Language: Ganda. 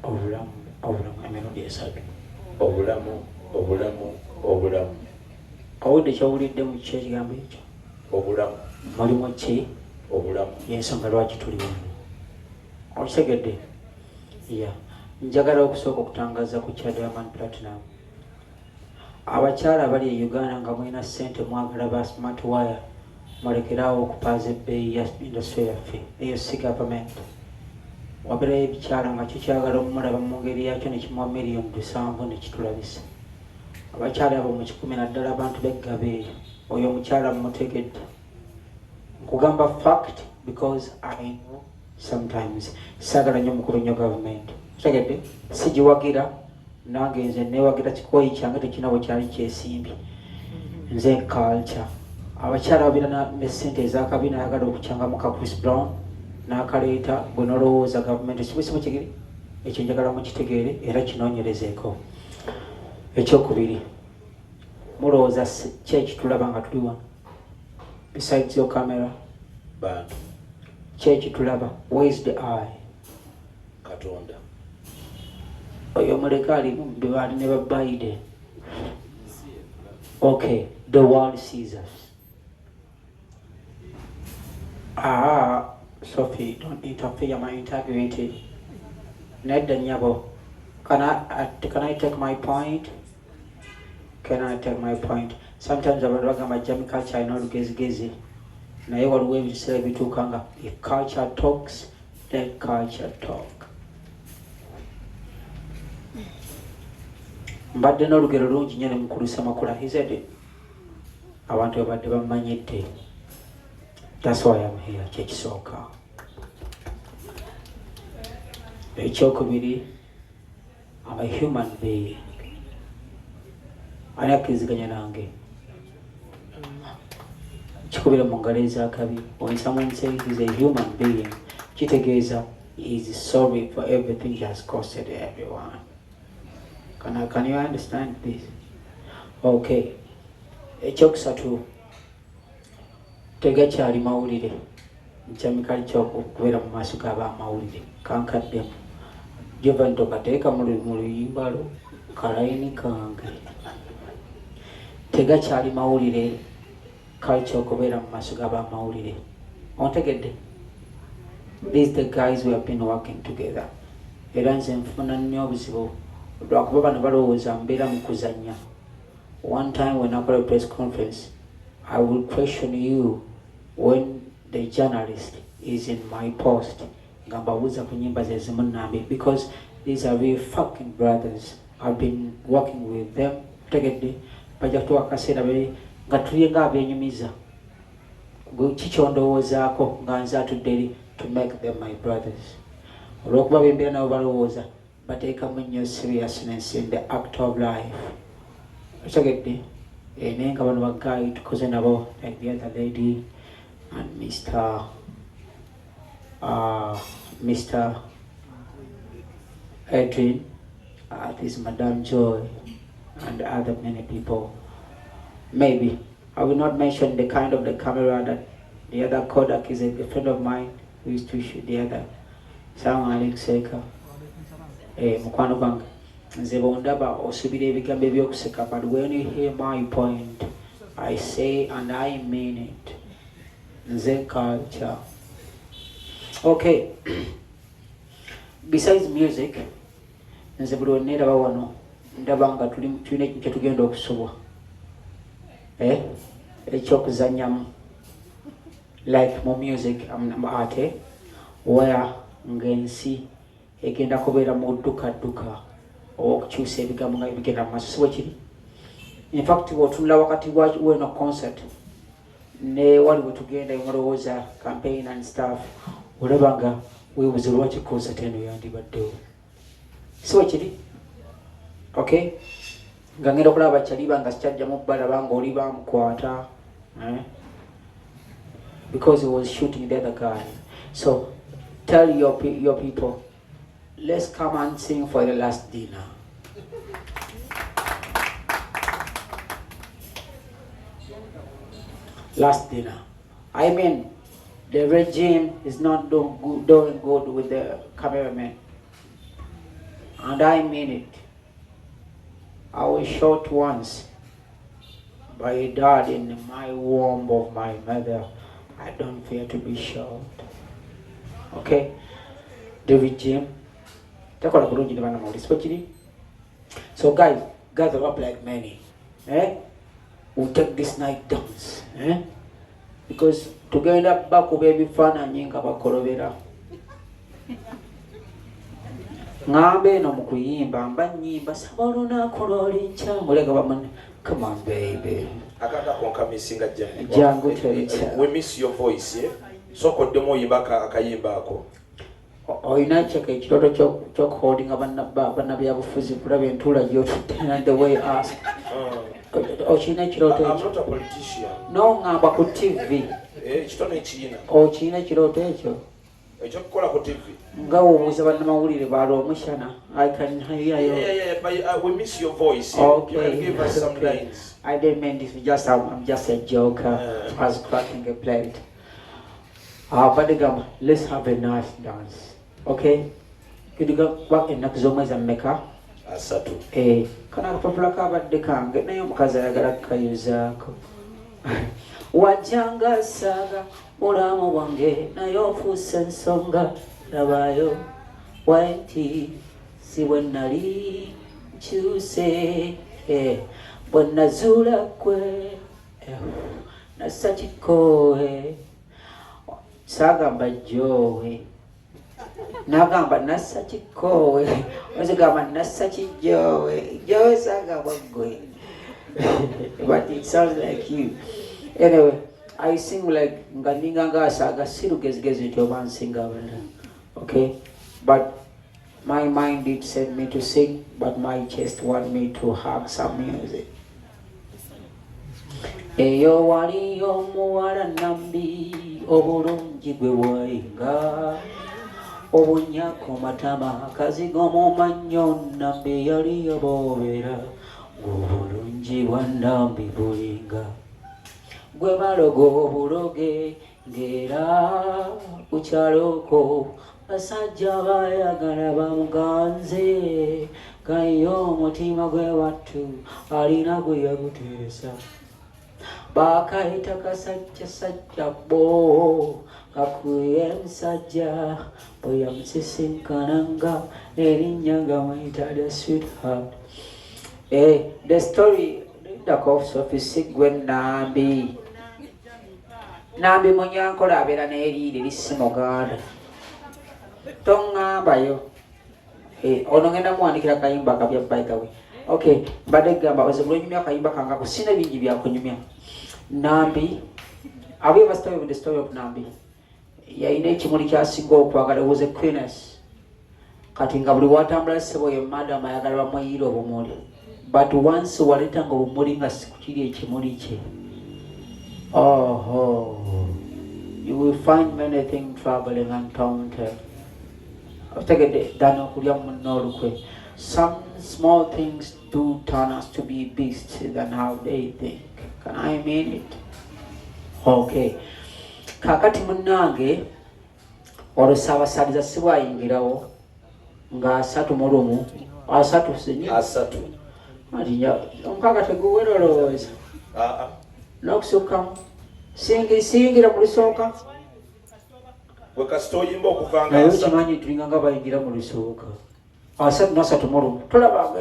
obulamu emirundi esatu. obulamu Owulidde kyowulidde mu kiki ekigambo ekyo? obulamu Mulimu ki? obulamu Y'ensonga lwaki tuli wano. Okitegedde? Yeah. Njagala okusooka okutangaza ku kya Diamond Platinum. Abakyala abali e Uganda nga mulina ssente mwagala ba smart wire, mulekerawo okupaaza ebbeeyi ya industry yaffe eyo si gavumenti. Wabeerayo ebikyala nga kikyagala omulaba mu ngeri yakyo ne kimuwa miliyoni 7 ne kitulabisa. Abakyala abo mu 10 naddala abantu beggabe eyo. Oyo omukyala mmutegedde. Nkugamba fact because I know sometimes saagala nnyo mukulu nnyo gavumenti. Tegedde sigiwagira nange nze newagira kikoyi kyange tekina bwe kyali kyesimbye nze culture. Abakyala babira ne ssente ez'akabina ayagala okukyangamuka Chris Brown n'akaleeta bwe nolowooza gavumenti sibusibu kigiri ekyo njagala mukitegeere era kinoonyerezeeko. Ekyokubiri, mulowooza ki ekitulaba nga tuli wano besides your camera? bantu Ki ekitulaba? Where is the eye? Katonda. Oyo muleka alimu bebaali ne ba Biden. Okay, the world sees us. Sophie, don't interfere my integrity. Nedda nyabo. Can I take my point? Can I take my point? Sometimes abantu bagamba Jami culture ayina olugezigezi naye waliwo ebiseera ebituuka nga if culture talks, let culture talk. Mbadde n'olugero lungi nnyo ne mukulusa makula. He said abantu babadde bamanyidde. That's why I'm here. Kyekisooka. Ekyokubiri, I'm a human being. Ani akkiriziganya nange? Kikubira mu ngalo ez'akabi. When someone says he's a human being, kitegeeza he is sorry for everything he has costed everyone. Can you understand this? Okay. Ekyokusatu, tegakyali mawulire. Nkyamikali ky'okubeera mu maaso g'abamawulire. Kankaddemu. Jova ntokateeka mu luyimba lwo kalayini kange. Tegakyali mawulire culture okubeera mu maaso g'abamawulire. Ontegedde? These the guys we have been working together. Era nze nfuna nnyo obuzibu lwakuba bano balowooza mbeera mu kuzannya. One time when I got a press conference, I will question you when the journalist is in my post. Ngambabuza ku nyimba ze zimu nambi because these are real fucking brothers. I've been working with them. Tegedde bajja kutuwa akaseera nga tuli nga abenyumiza. Kiki ondowoozaako nga nze atudde eri to make them my brothers. Olw'okuba bembeera nabo balowooza bateekamu nnyo seriousness in the act of life. Tegedde naye nga bano bagayi tukoze nabo like the other lady and Mr. Edwin, this Madame Joy, and other many people. Maybe I will not mention the kind of the camera that the other Kodak is a friend of mine who used to shoot the other. Salamu alaikum Seka. Mukwano gwange. Nze bondaba osubira ebigambo ebyokuseka, but when you hear my point, I say and I mean it. Nze culture. Okay. Besides music, nze buli wenneeraba wano ndaba nga tulina ekintu kyetugenda okusubwa. Ekyokuzannyamu. Like mu music ate where ng'ensi egenda kubeera mu dduka okukyusa ebigambo nga bigenda mu maaso. Si bwe kiri? In fact bw'otunula wakati w'eno concert ne wali bwe tugenda mulowooza campaign and stuff olaba nga weebuze lwaki concert eno yandibaddewo. Si bwe kiri? Okay? Nga ngenda okulaba bakyaliba nga sikyajjamu balaba nga oli bamukwata. Because he was shooting the other guy. So tell your people, let's come and sing for the last dinner. Last dinner. I mean, the regime is not doing good with the cameraman. and I mean it. I was shot once by a dad in my womb of my mother. I don't fear to be shot. Okay? David Jim. So guys, gather up like many. We'll take this night dance. Because together back will be fun and yinka bakolobera. Ngambe no mukuyimba mba nyimba sabaluna kololicha mulega bamane. Come on baby. Akata konka misinga Jangu we miss your voice, yeah? So kodemo yibaka akayimba ako. Oyina cheke kiroto chok holding abana byabufuzi kulabe entula yo the way ask. Ochina kiroto. I'm not a politician. No ngamba ku TV. Kitone china. Ochina kiroto echo. Echokola ku TV. Ngawo muze bana mawulire balo omushana. I can hear you. Yeah, but we miss your voice. Okay. You can give us some lines. I didn't mean this. I'm just a joker. I was cracking a plate. But let's have a nice dance. Okay? Could you go back in Nakzoma and Mecca? Asatu. Kana kapapula kabadde kange naye omukazi ayagala kayuzaako. Wajjanga saaga mulamu wange naye ofuuse ensonga labaayo wanti si bwe nali nkyuse bwe nazuula kwe nassa kikoowe saagamba jjoowe nagamba nassa kikoowe ozigamba nassa kijjoowe jjoowe saagamba ggwe but it sounds like you. Anyway, I sing like Nganinga Saga Sirugezgezi to one singer. Okay? But my mind did send me to sing, but my chest want me to have some music. Eyo wali yo muwala nambi obulungi gwe wainga obunyako matama kazigo mu mannyo nambi yali yoboobera obulungi bwa nambi bulinga gwe balogo obuloge ng'era ku kyaloko basajja bayagala bamuganze gayo omutima gwe wattu alina gwe yaguteesa bakayita kasajja bo kakuye musajja bwe yamusisinkananga erinnya nga muyita lya sweetheart. The story the cops office Gwen Nambi Munyankola abeera n'eriire lisimuganda toŋŋambayo ono ngenda muwandikira kayimba kabya by the way. Okay, mbadde gamba ozebula onyumya akayimba kangako sina bingi byakunyumya. Nambi, have you ever started with the story of Nambi? Yalina ekimuli kyasinga okwagala, was a queeness. Kati nga buli watambula ssebo ye madam ayagala bamuyiira obumuli. But once waletanga obumuli nga sikukiri ekimuli kye, you will find many things traveling uncounted. Some small things do turn us to be beasts than how they think. Can I mean it? Okay. Kakati munange olosabasaliza sibwayingirawo nga asatu mulumu asatu sinyo asatu Mariya omukaga teguwerolowooza n'okusukkamu singira mu lusooka bwe kasita oyimba okuvanga naye okimanyi tulinga nga bayingira mu lusooka asatu nasatu mulumu tolabanga